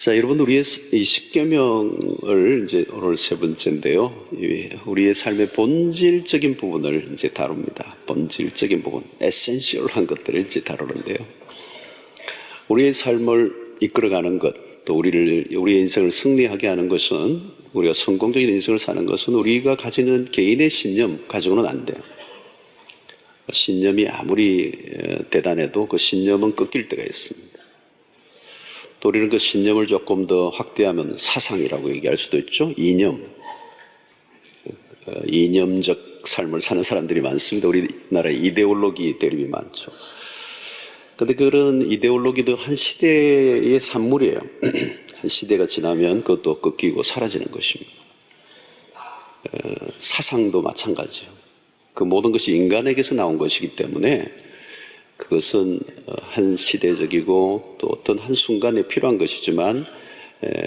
자, 여러분, 우리의 이 십계명을 이제 오늘 세 번째인데요. 우리의 삶의 본질적인 부분을 이제 다룹니다. 본질적인 부분, 에센셜한 것들을 이제 다루는데요. 우리의 삶을 이끌어가는 것, 또 우리의 인생을 승리하게 하는 것은, 우리가 성공적인 인생을 사는 것은 우리가 가지는 개인의 신념 가지고는 안 돼요. 신념이 아무리 대단해도 그 신념은 꺾일 때가 있습니다. 또 우리는 그 신념을 조금 더 확대하면 사상이라고 얘기할 수도 있죠. 이념적 삶을 사는 사람들이 많습니다. 우리나라에 이데올로기 대립이 많죠. 그런데 그런 이데올로기도 한 시대의 산물이에요. 한 시대가 지나면 그것도 꺾이고 사라지는 것입니다. 사상도 마찬가지예요. 그 모든 것이 인간에게서 나온 것이기 때문에 그것은 한 시대적이고 또 어떤 한순간에 필요한 것이지만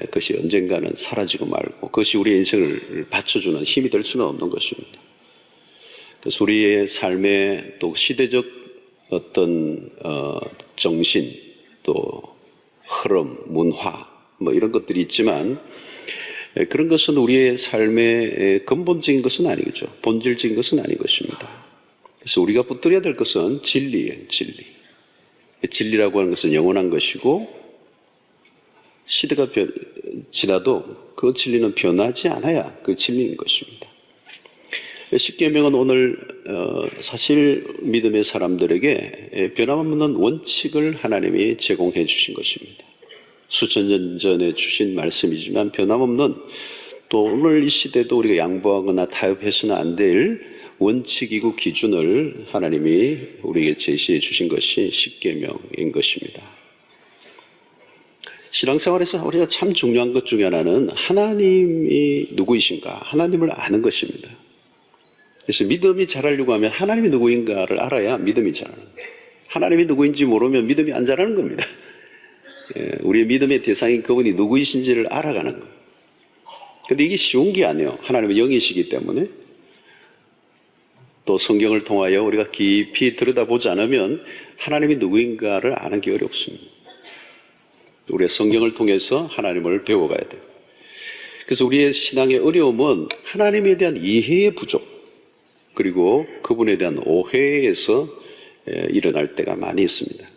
그것이 언젠가는 사라지고 말고 그것이 우리의 인생을 받쳐주는 힘이 될 수는 없는 것입니다. 그래서 우리의 삶의 또 시대적 어떤 정신 또 흐름, 문화 뭐 이런 것들이 있지만 그런 것은 우리의 삶의 근본적인 것은 아니죠. 본질적인 것은 아닌 것입니다. 그래서 우리가 붙들어야 될 것은 진리예요. 진리. 진리라고 하는 것은 영원한 것이고 시대가 지나도 그 진리는 변하지 않아야 그 진리인 것입니다. 십계명은 오늘 사실 믿음의 사람들에게 변함없는 원칙을 하나님이 제공해 주신 것입니다. 수천 년 전에 주신 말씀이지만 변함없는 또 오늘 이 시대도 우리가 양보하거나 타협해서는 안 될 원칙이고 기준을 하나님이 우리에게 제시해 주신 것이 십계명인 것입니다. 신앙생활에서 우리가 참 중요한 것 중에 하나는 하나님이 누구이신가, 하나님을 아는 것입니다. 그래서 믿음이 자라려고 하면 하나님이 누구인가를 알아야 믿음이 자라는 거예요. 하나님이 누구인지 모르면 믿음이 안 자라는 겁니다. 우리의 믿음의 대상인 그분이 누구이신지를 알아가는 거예요. 그런데 이게 쉬운 게 아니에요. 하나님은 영이시기 때문에. 또 성경을 통하여 우리가 깊이 들여다보지 않으면 하나님이 누구인가를 아는 게 어렵습니다. 우리가 성경을 통해서 하나님을 배워가야 돼요. 그래서 우리의 신앙의 어려움은 하나님에 대한 이해의 부족 그리고 그분에 대한 오해에서 일어날 때가 많이 있습니다.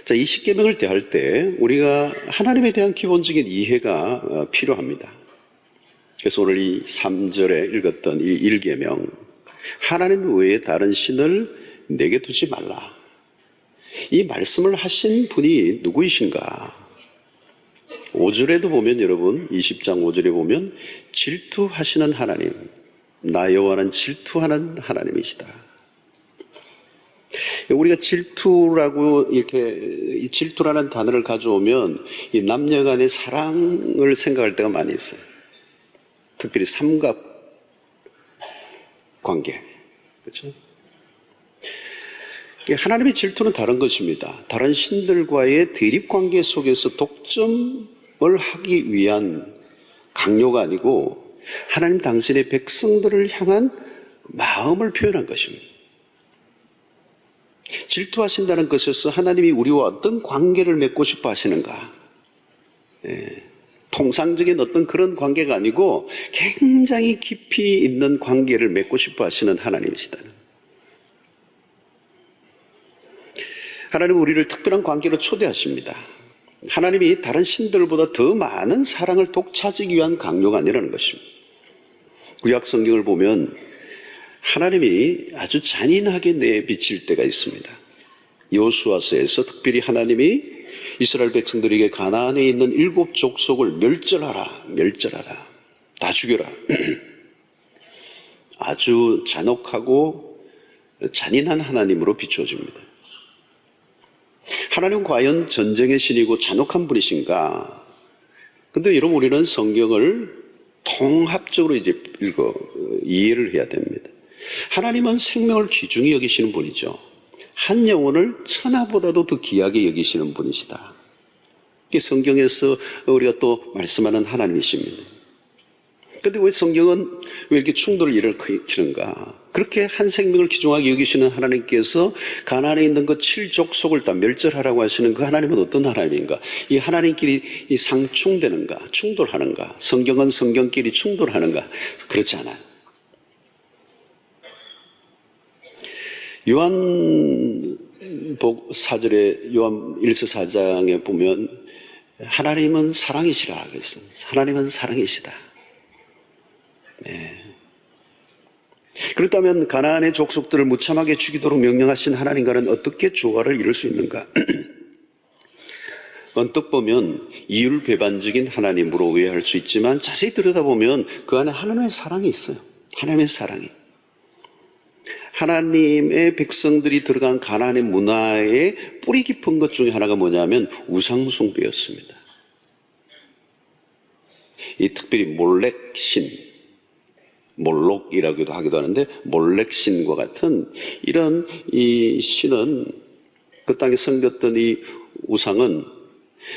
자, 이 십계명을 대할 때 우리가 하나님에 대한 기본적인 이해가 필요합니다. 그래서 오늘 이 3절에 읽었던 이 1계명 하나님 외에 다른 신을 내게 두지 말라. 이 말씀을 하신 분이 누구이신가? 5절에도 보면 여러분 20장 5절에 보면 질투하시는 하나님, 나 여호와는 질투하는 하나님이시다. 우리가 질투라고 이렇게 질투라는 단어를 가져오면 이 남녀 간의 사랑을 생각할 때가 많이 있어요. 특별히 삼각 관계. 그렇죠? 하나님의 질투는 다른 것입니다. 다른 신들과의 대립 관계 속에서 독점을 하기 위한 강요가 아니고 하나님 당신의 백성들을 향한 마음을 표현한 것입니다. 질투하신다는 것에서 하나님이 우리와 어떤 관계를 맺고 싶어 하시는가? 통상적인 어떤 그런 관계가 아니고 굉장히 깊이 있는 관계를 맺고 싶어 하시는 하나님이시다. 하나님은 우리를 특별한 관계로 초대하십니다. 하나님이 다른 신들보다 더 많은 사랑을 독차지하기 위한 강요가 아니라는 것입니다. 구약 성경을 보면 하나님이 아주 잔인하게 내비칠 때가 있습니다. 여호수아서에서 특별히 하나님이 이스라엘 백성들에게 가나안에 있는 7 족속을 멸절하라, 다 죽여라. 아주 잔혹하고 잔인한 하나님으로 비추어집니다. 하나님은 과연 전쟁의 신이고 잔혹한 분이신가? 근데 여러분 우리는 성경을 통합적으로 이제 이해를 해야 됩니다. 하나님은 생명을 귀중히 여기시는 분이죠. 한 영혼을 천하보다도 더 귀하게 여기시는 분이시다. 이게 성경에서 우리가 또 말씀하는 하나님이십니다. 그런데 왜 성경은 왜 이렇게 충돌을 일으키는가? 그렇게 한 생명을 귀중하게 여기시는 하나님께서 가나안에 있는 그 7족속을 다 멸절하라고 하시는 그 하나님은 어떤 하나님인가? 이 하나님끼리 이 상충되는가? 충돌하는가? 성경은 성경끼리 충돌하는가? 그렇지 않아요. 요한복 4절에 요한 1서 4장에 보면 하나님은 사랑이시라 그랬어요. 하나님은 사랑이시다. 네. 그렇다면 가나안의 족속들을 무참하게 죽이도록 명령하신 하나님과는 어떻게 조화를 이룰 수 있는가? 언뜻 보면 이율배반적인 하나님으로 오해할 수 있지만 자세히 들여다보면 그 안에 하나님의 사랑이 있어요. 하나님의 사랑이. 하나님의 백성들이 들어간 가나안의 문화의 뿌리 깊은 것 중에 하나가 뭐냐면 우상숭배였습니다. 이 특별히 몰렉신, 몰록이라고도 하기도 하는데 몰렉신과 같은 이런 이 신은 그 땅에 섬겼던 이 우상은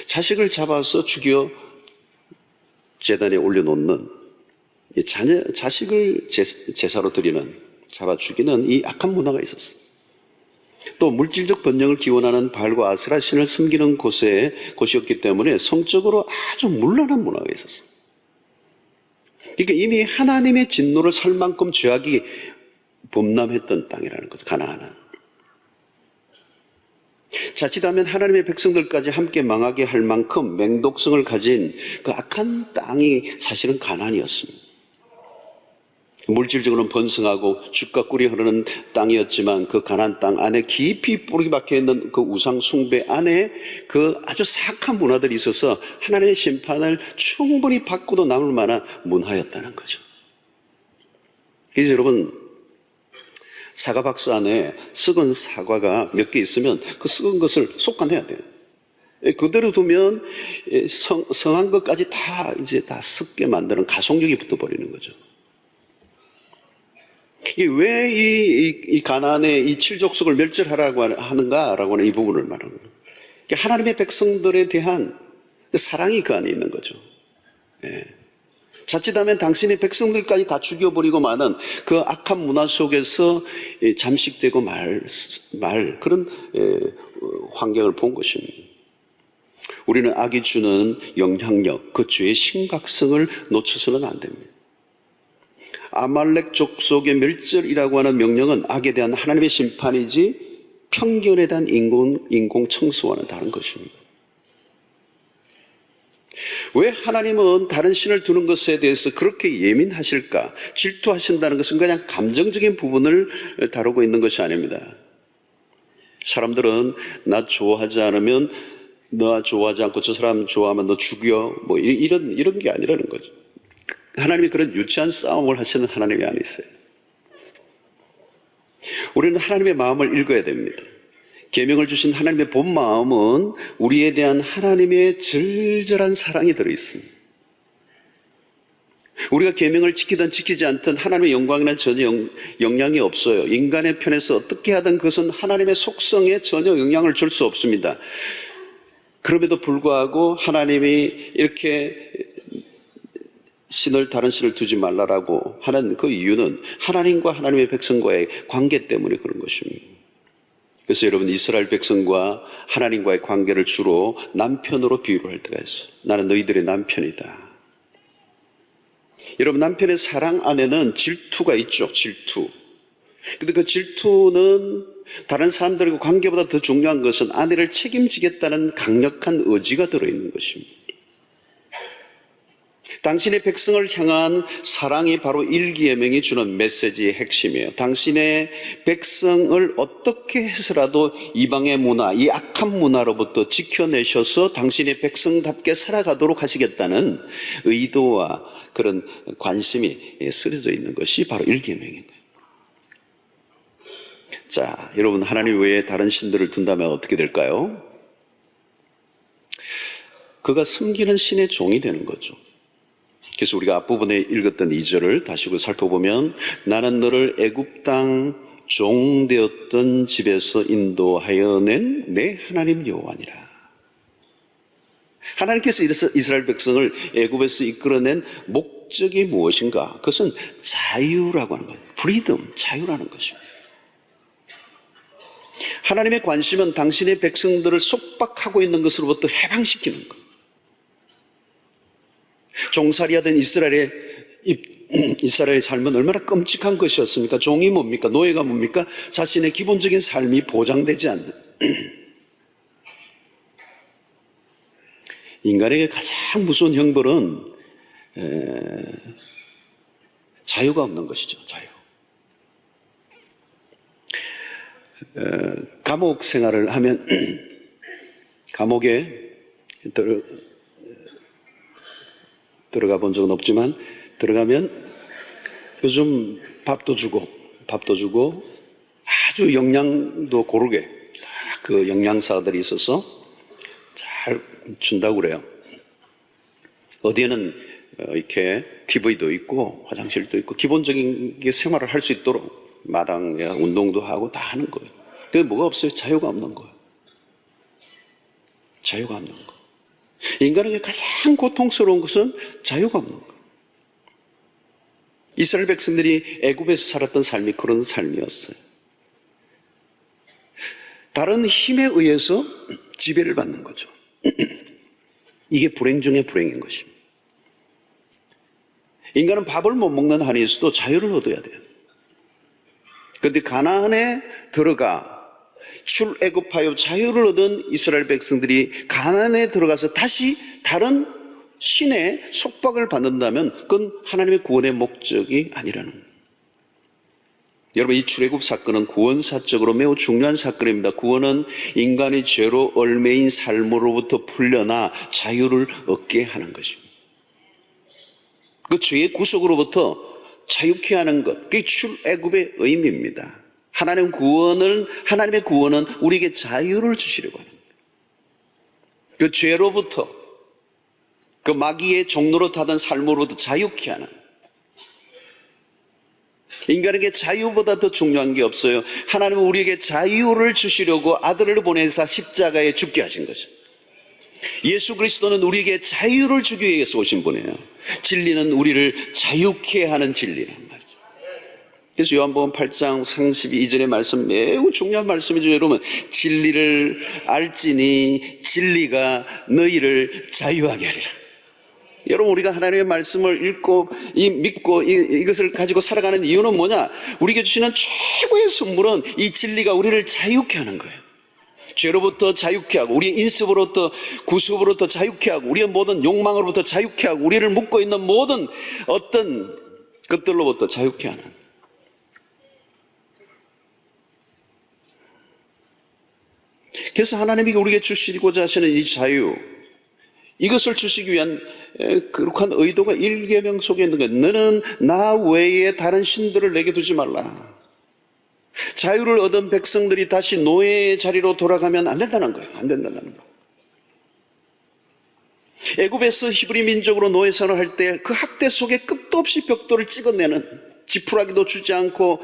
자식을 잡아서 죽여 제단에 올려놓는 자식을 제사로 드리는 잡아 죽이는 이 악한 문화가 있었어요. 또 물질적 번영을 기원하는 바알과 아스라 신을 섬기는 곳이었기 때문에 성적으로 아주 문란한 문화가 있었어요. 그러니까 이미 하나님의 진노를 살 만큼 죄악이 범람했던 땅이라는 거죠. 가나안은. 자칫하면 하나님의 백성들까지 함께 망하게 할 만큼 맹독성을 가진 그 악한 땅이 사실은 가나안이었습니다. 물질적으로는 번성하고 죽과 꿀이 흐르는 땅이었지만 그 가나안 땅 안에 깊이 뿌리 박혀 있는 그 우상 숭배 안에 그 아주 사악한 문화들이 있어서 하나님의 심판을 충분히 받고도 남을 만한 문화였다는 거죠. 그래서 여러분, 사과 박스 안에 썩은 사과가 몇 개 있으면 그 썩은 것을 속간해야 돼요. 그대로 두면 성한 것까지 다 이제 다 썩게 만드는 가속력이 붙어버리는 거죠. 왜 이 가나안의 이 7족속을 멸절하라고 하는가라고 하는 이 부분을 말하는 거예요. 하나님의 백성들에 대한 그 사랑이 그 안에 있는 거죠. 예. 자칫하면 당신의 백성들까지 다 죽여버리고 마는 그 악한 문화 속에서 잠식되고 말 그런 환경을 본 것입니다. 우리는 악이 주는 영향력, 그 죄의 심각성을 놓쳐서는 안 됩니다. 아말렉 족속의 멸절이라고 하는 명령은 악에 대한 하나님의 심판이지 편견에 대한 인공 청소와는 다른 것입니다. 왜 하나님은 다른 신을 두는 것에 대해서 그렇게 예민하실까? 질투하신다는 것은 그냥 감정적인 부분을 다루고 있는 것이 아닙니다. 사람들은 나 좋아하지 않으면 너 좋아하지 않고 저 사람 좋아하면 너 죽여 뭐 이런 게 아니라는 거죠. 하나님이 그런 유치한 싸움을 하시는 하나님이 아니세요. 우리는 하나님의 마음을 읽어야 됩니다. 계명을 주신 하나님의 본 마음은 우리에 대한 하나님의 절절한 사랑이 들어있습니다. 우리가 계명을 지키든 지키지 않든 하나님의 영광에는 전혀 영향이 없어요. 인간의 편에서 어떻게 하든 그것은 하나님의 속성에 전혀 영향을 줄 수 없습니다. 그럼에도 불구하고 하나님이 이렇게 다른 신을 두지 말라라고 하는 그 이유는 하나님과 하나님의 백성과의 관계 때문에 그런 것입니다. 그래서 여러분, 이스라엘 백성과 하나님과의 관계를 주로 남편으로 비유를 할 때가 있어요. 나는 너희들의 남편이다. 여러분, 남편의 사랑 안에는 질투가 있죠. 질투. 근데 그 질투는 다른 사람들과 관계보다 더 중요한 것은 아내를 책임지겠다는 강력한 의지가 들어있는 것입니다. 당신의 백성을 향한 사랑이 바로 일기예명이 주는 메시지의 핵심이에요. 당신의 백성을 어떻게 해서라도 이방의 문화, 이 악한 문화로부터 지켜내셔서 당신의 백성답게 살아가도록 하시겠다는 의도와 그런 관심이 쓰여져 있는 것이 바로 일기예명인 거예요. 자, 여러분, 하나님 외에 다른 신들을 둔다면 어떻게 될까요? 그가 섬기는 신의 종이 되는 거죠. 그래서 우리가 앞부분에 읽었던 2절을 다시 살펴보면 나는 너를 애굽 땅 종되었던 집에서 인도하여 낸 내 하나님 여호와니라. 하나님께서 이스라엘 백성을 애굽에서 이끌어낸 목적이 무엇인가? 그것은 자유라고 하는 거예요. 프리덤, 자유라는 것입니다. 하나님의 관심은 당신의 백성들을 속박하고 있는 것으로부터 해방시키는 것. 종살이하던 이스라엘의 삶은 얼마나 끔찍한 것이었습니까? 종이 뭡니까? 노예가 뭡니까? 자신의 기본적인 삶이 보장되지 않는. 인간에게 가장 무서운 형벌은 자유가 없는 것이죠. 자유. 감옥 생활을 하면 감옥에 들어가 본 적은 없지만 들어가면 요즘 밥도 주고 아주 영양도 고르게 딱 그 영양사들이 있어서 잘 준다고 그래요. 어디에는 이렇게 TV도 있고 화장실도 있고 기본적인 게 생활을 할 수 있도록 마당에 운동도 하고 다 하는 거예요. 그게 뭐가 없어요? 자유가 없는 거예요. 자유가 없는 거. 인간에게 가장 고통스러운 것은 자유가 없는 거예요. 이스라엘 백성들이 애굽에서 살았던 삶이 그런 삶이었어요. 다른 힘에 의해서 지배를 받는 거죠. 이게 불행 중에 불행인 것입니다. 인간은 밥을 못 먹는 한에서도 자유를 얻어야 돼요. 그런데 가나안에 들어가 출애굽하여 자유를 얻은 이스라엘 백성들이 가나안에 들어가서 다시 다른 신의 속박을 받는다면 그건 하나님의 구원의 목적이 아니라는 거예요. 여러분, 이 출애굽 사건은 구원사적으로 매우 중요한 사건입니다. 구원은 인간의 죄로 얽매인 삶으로부터 풀려나 자유를 얻게 하는 것입니다. 그 죄의 구속으로부터 자유케 하는 것, 그게 출애굽의 의미입니다. 하나님의 구원은 우리에게 자유를 주시려고 하는 거예요. 그 죄로부터, 그 마귀의 종로로 타던 삶으로부터 자유케 하는, 인간에게 자유보다 더 중요한 게 없어요. 하나님은 우리에게 자유를 주시려고 아들을 보내사 십자가에 죽게 하신 거죠. 예수 그리스도는 우리에게 자유를 주기 위해서 오신 분이에요. 진리는 우리를 자유케 하는 진리란 말이죠. 그래서 요한복음 8장 32절의 말씀 매우 중요한 말씀이죠. 여러분, 진리를 알지니 진리가 너희를 자유하게 하리라. 여러분, 우리가 하나님의 말씀을 읽고 믿고 이것을 가지고 살아가는 이유는 뭐냐? 우리에게 주시는 최고의 선물은 이 진리가 우리를 자유케 하는 거예요. 죄로부터 자유케 하고, 우리의 인습으로부터 구습으로부터 자유케 하고, 우리의 모든 욕망으로부터 자유케 하고, 우리를 묶고 있는 모든 어떤 것들로부터 자유케 하는. 그래서 하나님이 우리에게 주시고자 하시는 이 자유, 이것을 주시기 위한 그룩한 의도가 1계명 속에 있는 거예요. 너는 나 외에 다른 신들을 내게 두지 말라. 자유를 얻은 백성들이 다시 노예의 자리로 돌아가면 안 된다는 거예요. 안 된다는 거예요. 애굽에서 히브리 민족으로 노예 생활을 할 때 그 학대 속에 끝도 없이 벽돌을 찍어내는, 지푸라기도 주지 않고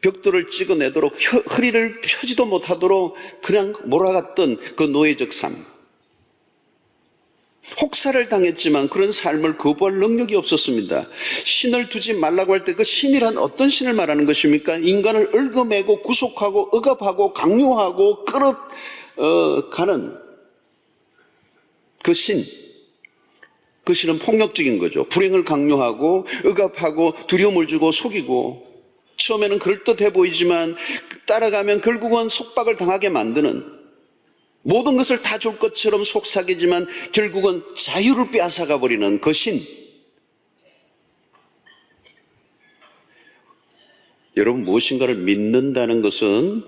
벽돌을 찍어내도록 허리를 펴지도 못하도록 그냥 몰아갔던 그 노예적 삶. 혹사를 당했지만 그런 삶을 거부할 능력이 없었습니다. 신을 두지 말라고 할 때 그 신이란 어떤 신을 말하는 것입니까? 인간을 얽어매고 구속하고 억압하고 강요하고 끌어가는 그 신. 그 신은 폭력적인 거죠. 불행을 강요하고 억압하고 두려움을 주고 속이고, 처음에는 그럴듯해 보이지만 따라가면 결국은 속박을 당하게 만드는, 모든 것을 다 줄 것처럼 속삭이지만 결국은 자유를 빼앗아가 버리는 그 신. 여러분, 무엇인가를 믿는다는 것은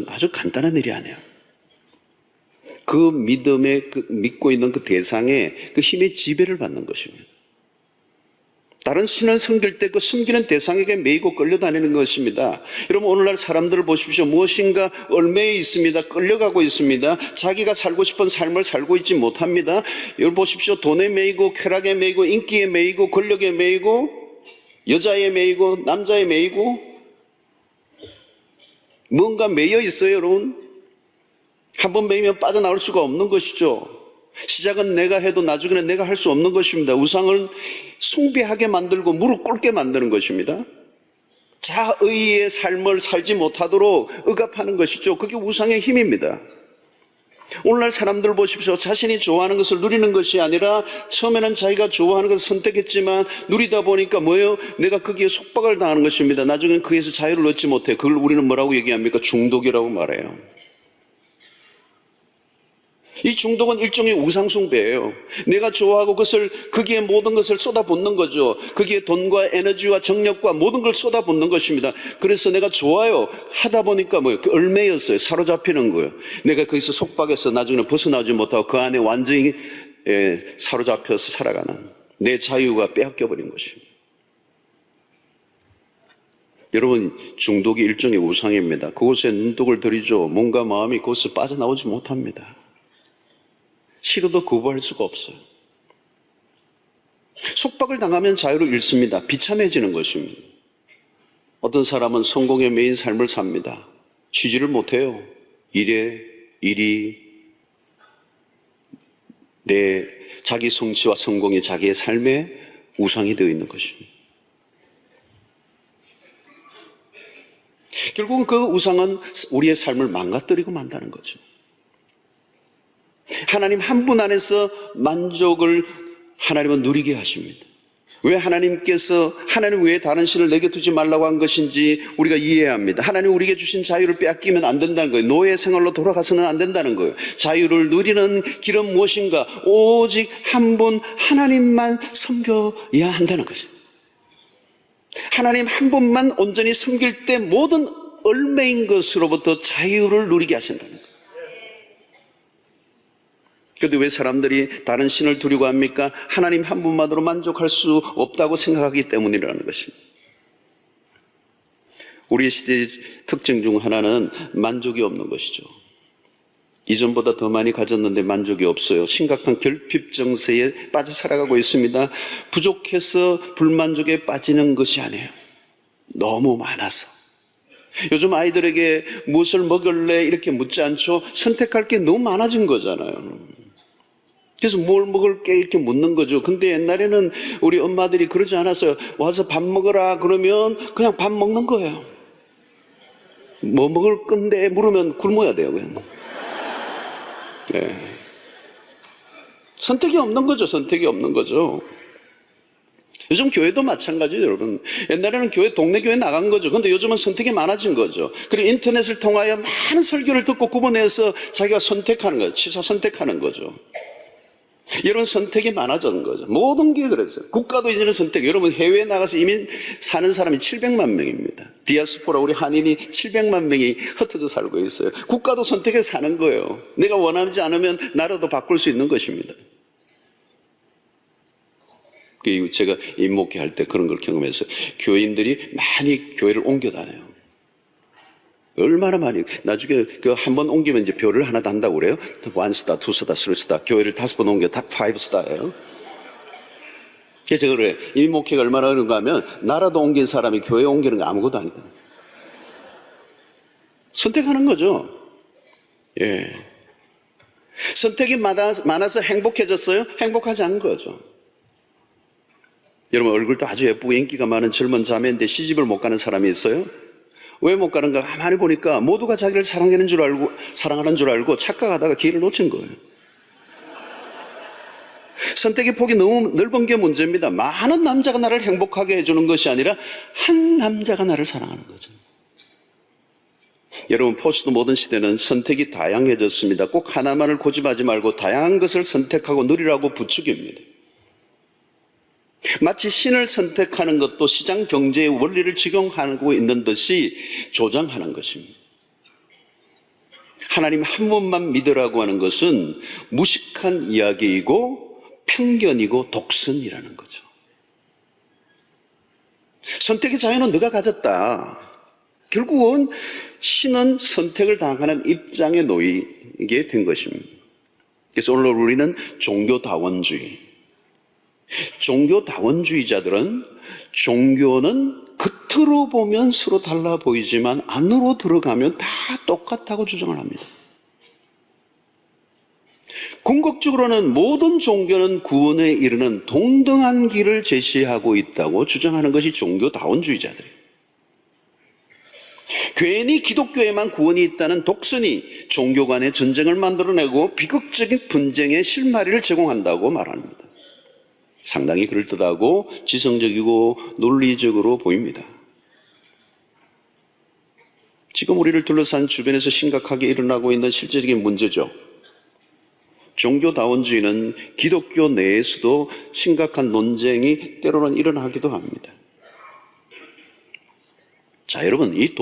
아주 간단한 일이 아니에요. 그 믿음에, 믿고 있는 그 대상에 그 힘의 지배를 받는 것입니다. 다른 신을 섬길 때 그 섬기는 대상에게 매이고 끌려다니는 것입니다. 여러분, 오늘날 사람들을 보십시오. 무엇인가 얽매여 있습니다. 끌려가고 있습니다. 자기가 살고 싶은 삶을 살고 있지 못합니다. 여러분 보십시오. 돈에 매이고 쾌락에 매이고 인기에 매이고 권력에 매이고 여자에 매이고 남자에 매이고 뭔가 매여 있어요. 여러분, 한번 매이면 빠져나올 수가 없는 것이죠. 시작은 내가 해도 나중에는 내가 할 수 없는 것입니다. 우상을 숭배하게 만들고 무릎 꿇게 만드는 것입니다. 자의의 삶을 살지 못하도록 억압하는 것이죠. 그게 우상의 힘입니다. 오늘날 사람들 보십시오. 자신이 좋아하는 것을 누리는 것이 아니라 처음에는 자기가 좋아하는 것을 선택했지만 누리다 보니까 뭐예요? 내가 거기에 속박을 당하는 것입니다. 나중에는 거기에서 자유를 얻지 못해. 그걸 우리는 뭐라고 얘기합니까? 중독이라고 말해요. 이 중독은 일종의 우상숭배예요. 내가 좋아하고 그것을 거기에 모든 것을 쏟아붓는 거죠. 거기에 돈과 에너지와 정력과 모든 걸 쏟아붓는 것입니다. 그래서 내가 좋아요 하다 보니까 뭐예요? 그 얼매였어요. 사로잡히는 거예요. 내가 거기서 속박해서 나중에는 벗어나지 못하고 그 안에 완전히 사로잡혀서 살아가는 내 자유가 빼앗겨버린 것입니다. 여러분, 중독이 일종의 우상입니다. 그곳에 눈독을 들이죠. 몸과 마음이 그곳을 빠져나오지 못합니다. 싫어도 거부할 수가 없어요. 속박을 당하면 자유를 잃습니다. 비참해지는 것입니다. 어떤 사람은 성공에 매인 삶을 삽니다. 쉬지를 못해요. 일이 내 자기 성취와 성공이 자기의 삶의 우상이 되어 있는 것입니다. 결국은 그 우상은 우리의 삶을 망가뜨리고 만다는 거죠. 하나님 한 분 안에서 만족을 하나님은 누리게 하십니다. 왜 하나님께서 하나님 외에 다른 신을 내게 두지 말라고 한 것인지 우리가 이해해야 합니다. 하나님 우리에게 주신 자유를 빼앗기면 안 된다는 거예요. 노예 생활로 돌아가서는 안 된다는 거예요. 자유를 누리는 길은 무엇인가? 오직 한 분 하나님만 섬겨야 한다는 것이죠. 하나님 한 분만 온전히 섬길 때 모든 얼매인 것으로부터 자유를 누리게 하신다는 거예요. 그런데 왜 사람들이 다른 신을 두려고 합니까? 하나님 한 분만으로 만족할 수 없다고 생각하기 때문이라는 것입니다. 우리의 시대의 특징 중 하나는 만족이 없는 것이죠. 이전보다 더 많이 가졌는데 만족이 없어요. 심각한 결핍 정세에 빠져 살아가고 있습니다. 부족해서 불만족에 빠지는 것이 아니에요. 너무 많아서. 요즘 아이들에게 무엇을 먹을래 이렇게 묻지 않죠. 선택할 게 너무 많아진 거잖아요. 그래서 뭘 먹을게 이렇게 묻는 거죠. 근데 옛날에는 우리 엄마들이 그러지 않았어요. 와서 밥 먹으라 그러면 그냥 밥 먹는 거예요. 뭐 먹을 건데 물으면 굶어야 돼요. 그냥. 네. 선택이 없는 거죠. 선택이 없는 거죠. 요즘 교회도 마찬가지예요, 여러분. 옛날에는 동네 교회 나간 거죠. 근데 요즘은 선택이 많아진 거죠. 그리고 인터넷을 통하여 많은 설교를 듣고 구분해서 자기가 선택하는 거예요. 취사 선택하는 거죠. 이런 선택이 많아진 거죠. 모든 게 그랬어요. 국가도 이제는 선택. 여러분 해외에 나가서 이미 사는 사람이 700만 명입니다. 디아스포라 우리 한인이 700만 명이 흩어져 살고 있어요. 국가도 선택해서 사는 거예요. 내가 원하지 않으면 나라도 바꿀 수 있는 것입니다. 제가 임목회 할 때 그런 걸 경험해서 교인들이 많이 교회를 옮겨 다녀요. 얼마나 많이. 나중에 한 번 옮기면 이제 별을 하나 단다고 그래요. 1스타, 2스타, 3스타. 교회를 5번 옮겨 다 5스타예요. 그래서 제가 그래. 임목회가 얼마나 그런가 하면 나라도 옮긴 사람이 교회 옮기는 거 아무것도 아니다. 선택하는 거죠. 예. 선택이 많아서 행복해졌어요? 행복하지 않은 거죠. 여러분 얼굴도 아주 예쁘고 인기가 많은 젊은 자매인데 시집을 못 가는 사람이 있어요? 왜 못 가는가? 가만히 보니까 모두가 자기를 사랑하는 줄 알고 착각하다가 기회를 놓친 거예요. 선택의 폭이 너무 넓은 게 문제입니다. 많은 남자가 나를 행복하게 해주는 것이 아니라 한 남자가 나를 사랑하는 거죠. 여러분 포스트 모던 시대는 선택이 다양해졌습니다. 꼭 하나만을 고집하지 말고 다양한 것을 선택하고 누리라고 부추깁니다. 마치 신을 선택하는 것도 시장 경제의 원리를 적용하고 있는 듯이 조장하는 것입니다. 하나님 한 분만 믿으라고 하는 것은 무식한 이야기이고 편견이고 독선이라는 거죠. 선택의 자유는 네가 가졌다. 결국은 신은 선택을 당하는 입장에 놓이게 된 것입니다. 그래서 오늘 우리는 종교다원주의자들은 종교는 겉으로 보면 서로 달라 보이지만 안으로 들어가면 다 똑같다고 주장을 합니다. 궁극적으로는 모든 종교는 구원에 이르는 동등한 길을 제시하고 있다고 주장하는 것이 종교다원주의자들이에요. 괜히 기독교에만 구원이 있다는 독선이 종교 간의 전쟁을 만들어내고 비극적인 분쟁의 실마리를 제공한다고 말합니다. 상당히 그럴듯하고 지성적이고 논리적으로 보입니다. 지금 우리를 둘러싼 주변에서 심각하게 일어나고 있는 실제적인 문제죠. 종교다원주의는 기독교 내에서도 심각한 논쟁이 때로는 일어나기도 합니다. 자, 여러분, 이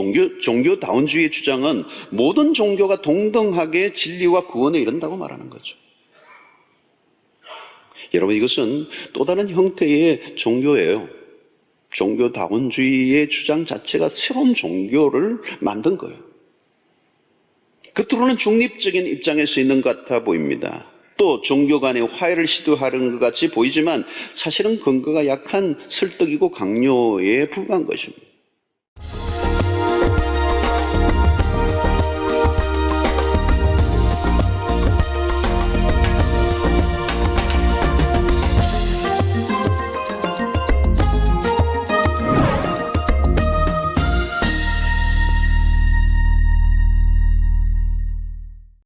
종교다원주의의 주장은 모든 종교가 동등하게 진리와 구원에 이른다고 말하는 거죠. 여러분, 이것은 또 다른 형태의 종교예요. 종교다원주의의 주장 자체가 새로운 종교를 만든 거예요. 겉으로는 중립적인 입장에서 있는 것 같아 보입니다. 또 종교 간의 화해를 시도하는 것 같이 보이지만 사실은 근거가 약한 설득이고 강요에 불과한 것입니다.